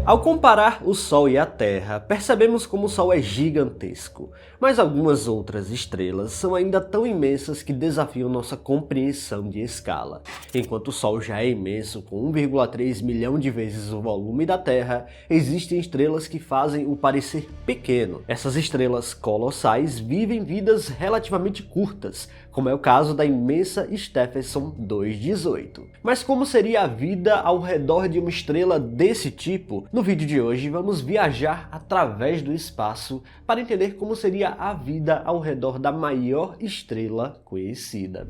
Ao comparar o Sol e a Terra, percebemos como o Sol é gigantesco, mas algumas outras estrelas são ainda tão imensas que desafiam nossa compreensão de escala. Enquanto o Sol já é imenso, com 1,3 milhão de vezes o volume da Terra, existem estrelas que fazem o parecer pequeno. Essas estrelas colossais vivem vidas relativamente curtas, como é o caso da imensa Stephenson 218. Mas como seria a vida ao redor de uma estrela desse tipo? No vídeo de hoje vamos viajar através do espaço para entender como seria a vida ao redor da maior estrela conhecida.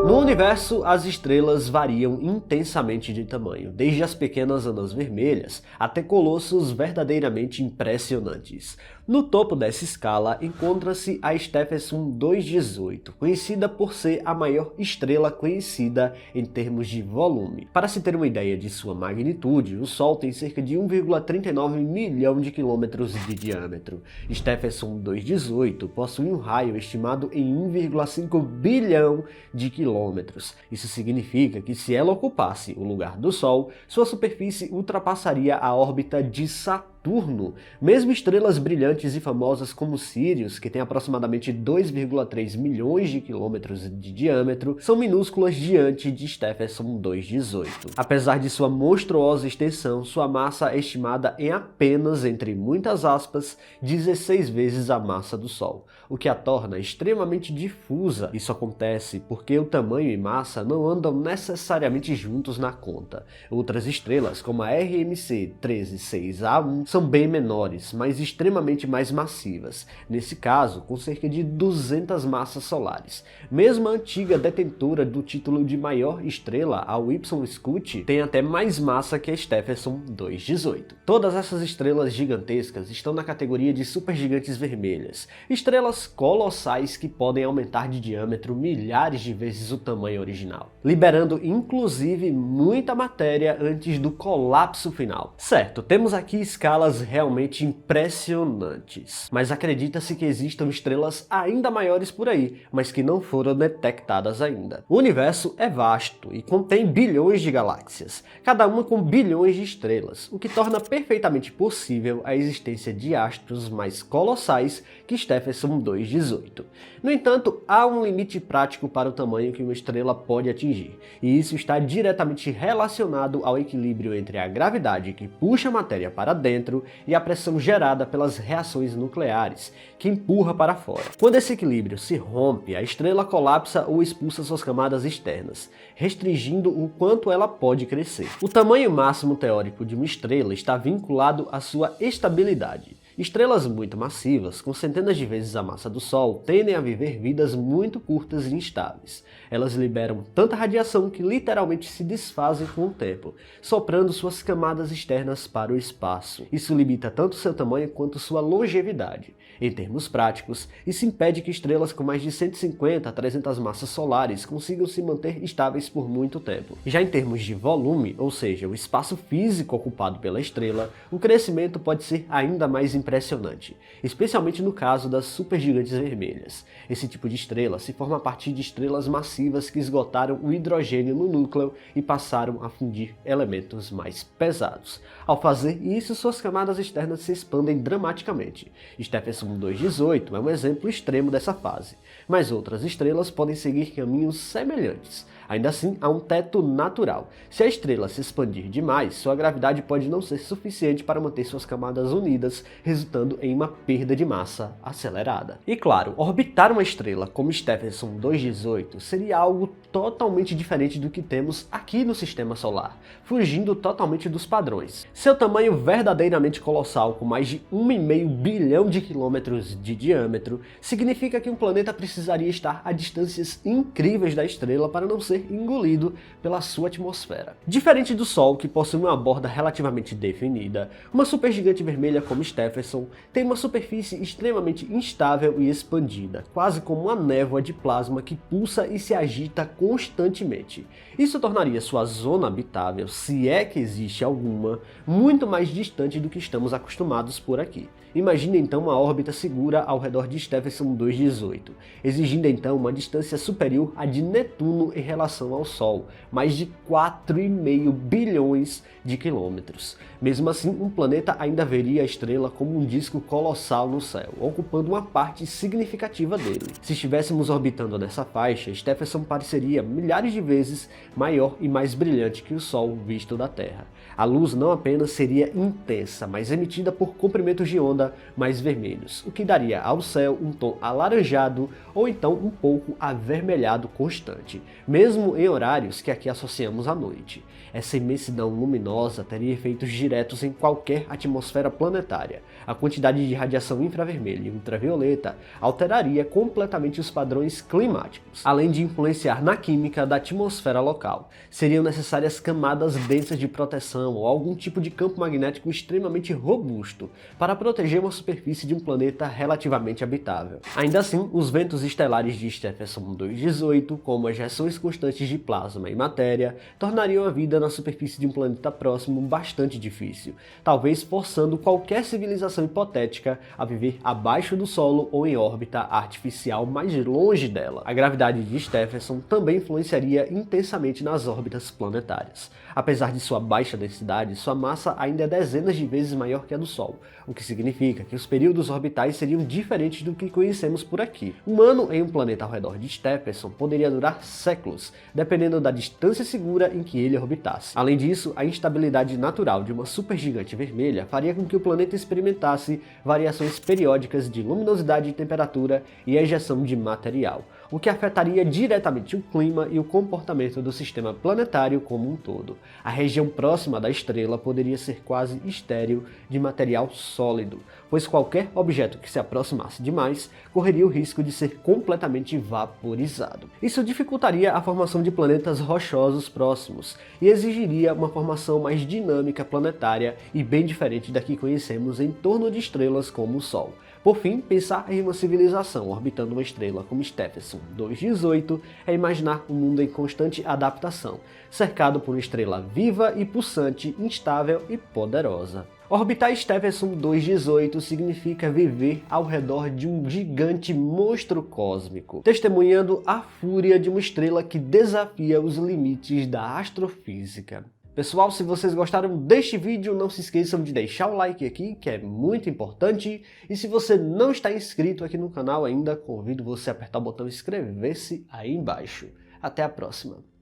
No universo, as estrelas variam intensamente de tamanho, desde as pequenas anãs vermelhas até colossos verdadeiramente impressionantes. No topo dessa escala encontra-se a Stephenson 218, conhecida por ser a maior estrela conhecida em termos de volume. Para se ter uma ideia de sua magnitude, o Sol tem cerca de 1,39 milhão de quilômetros de diâmetro. Stephenson 218 possui um raio estimado em 1,5 bilhão de quilômetros. Isso significa que se ela ocupasse o lugar do Sol, sua superfície ultrapassaria a órbita de Saturno. Mesmo estrelas brilhantes e famosas como Sirius, que tem aproximadamente 2,3 milhões de quilômetros de diâmetro, são minúsculas diante de Stephenson 218. Apesar de sua monstruosa extensão, sua massa é estimada em apenas, entre muitas aspas, 16 vezes a massa do Sol, o que a torna extremamente difusa. Isso acontece porque o tamanho e massa não andam necessariamente juntos na conta. Outras estrelas, como a RMC 136A1, são bem menores, mas extremamente mais massivas, nesse caso com cerca de 200 massas solares. Mesmo a antiga detentora do título de maior estrela, a Wilson Scout, tem até mais massa que a Stephenson 218. Todas essas estrelas gigantescas estão na categoria de supergigantes vermelhas, estrelas colossais que podem aumentar de diâmetro milhares de vezes o tamanho original, liberando inclusive muita matéria antes do colapso final. Certo, temos aqui escalas realmente impressionantes, mas acredita-se que existam estrelas ainda maiores por aí, mas que não foram detectadas ainda. O universo é vasto e contém bilhões de galáxias, cada uma com bilhões de estrelas, o que torna perfeitamente possível a existência de astros mais colossais que Stephenson 218. No entanto, há um limite prático para o tamanho que uma estrela pode atingir, e isso está diretamente relacionado ao equilíbrio entre a gravidade que puxa a matéria para dentro e a pressão gerada pelas reações nucleares, que empurra para fora. Quando esse equilíbrio se rompe, a estrela colapsa ou expulsa suas camadas externas, restringindo o quanto ela pode crescer. O tamanho máximo teórico de uma estrela está vinculado à sua estabilidade. Estrelas muito massivas, com centenas de vezes a massa do Sol, tendem a viver vidas muito curtas e instáveis. Elas liberam tanta radiação que literalmente se desfazem com o tempo, soprando suas camadas externas para o espaço. Isso limita tanto seu tamanho quanto sua longevidade. Em termos práticos, isso impede que estrelas com mais de 150 a 300 massas solares consigam se manter estáveis por muito tempo. Já em termos de volume, ou seja, o espaço físico ocupado pela estrela, o crescimento pode ser ainda mais impressionante, especialmente no caso das supergigantes vermelhas. Esse tipo de estrela se forma a partir de estrelas massivas que esgotaram o hidrogênio no núcleo e passaram a fundir elementos mais pesados. Ao fazer isso, suas camadas externas se expandem dramaticamente. Stephenson 218 é um exemplo extremo dessa fase, mas outras estrelas podem seguir caminhos semelhantes. Ainda assim, há um teto natural. Se a estrela se expandir demais, sua gravidade pode não ser suficiente para manter suas camadas unidas, resultando em uma perda de massa acelerada. E claro, orbitar uma estrela como Stephenson 218 seria algo totalmente diferente do que temos aqui no Sistema Solar, fugindo totalmente dos padrões. Seu tamanho verdadeiramente colossal, com mais de 1,5 bilhão de quilômetros de diâmetro, significa que um planeta precisaria estar a distâncias incríveis da estrela para não ser engolido pela sua atmosfera. Diferente do Sol, que possui uma borda relativamente definida, uma supergigante vermelha como Stephenson tem uma superfície extremamente instável e expandida, quase como uma névoa de plasma que pulsa e se agita constantemente. Isso tornaria sua zona habitável, se é que existe alguma, muito mais distante do que estamos acostumados por aqui. Imagine então uma órbita segura ao redor de Stephenson 218, exigindo então uma distância superior à de Netuno em relação ao Sol, mais de 4,5 bilhões de quilômetros. Mesmo assim, um planeta ainda veria a estrela como um disco colossal no céu, ocupando uma parte significativa dele. Se estivéssemos orbitando nessa faixa, Stephenson pareceria milhares de vezes maior e mais brilhante que o Sol visto da Terra. A luz não apenas seria intensa, mas emitida por comprimentos de onda mais vermelhos, o que daria ao céu um tom alaranjado ou então um pouco avermelhado constante, mesmo em horários que aqui associamos à noite. Essa imensidão luminosa teria efeitos diretos em qualquer atmosfera planetária. A quantidade de radiação infravermelha e ultravioleta alteraria completamente os padrões climáticos, além de influenciar na química da atmosfera local. Seriam necessárias camadas densas de proteção ou algum tipo de campo magnético extremamente robusto para proteger uma superfície de um planeta relativamente habitável. Ainda assim, os ventos estelares de Stephenson 218, como as reações constantes de plasma e matéria, tornariam a vida na superfície de um planeta próximo bastante difícil, talvez forçando qualquer civilização hipotética a viver abaixo do solo ou em órbita artificial mais longe dela. A gravidade de Stephenson também influenciaria intensamente nas órbitas planetárias. Apesar de sua baixa densidade, sua massa ainda é dezenas de vezes maior que a do Sol, o que significa que os períodos orbitais seriam diferentes do que conhecemos por aqui. Um ano em um planeta ao redor de Stephenson poderia durar séculos, dependendo da distância segura em que ele orbitasse. Além disso, a instabilidade natural de uma supergigante vermelha faria com que o planeta experimentasse variações periódicas de luminosidade e temperatura e ejeção de material, o que afetaria diretamente o clima e o comportamento do sistema planetário como um todo. A região próxima da estrela poderia ser quase estéril de material sólido, pois qualquer objeto que se aproximasse demais correria o risco de ser completamente vaporizado. Isso dificultaria a formação de planetas rochosos próximos e exigiria uma formação mais dinâmica planetária e bem diferente da que conhecemos em torno de estrelas como o Sol. Por fim, pensar em uma civilização orbitando uma estrela como Stephenson 218 é imaginar um mundo em constante adaptação, cercado por uma estrela viva e pulsante, instável e poderosa. Orbitar Stephenson 218 significa viver ao redor de um gigante monstro cósmico, testemunhando a fúria de uma estrela que desafia os limites da astrofísica. Pessoal, se vocês gostaram deste vídeo, não se esqueçam de deixar o like aqui, que é muito importante. E se você não está inscrito aqui no canal ainda, convido você a apertar o botão inscrever-se aí embaixo. Até a próxima!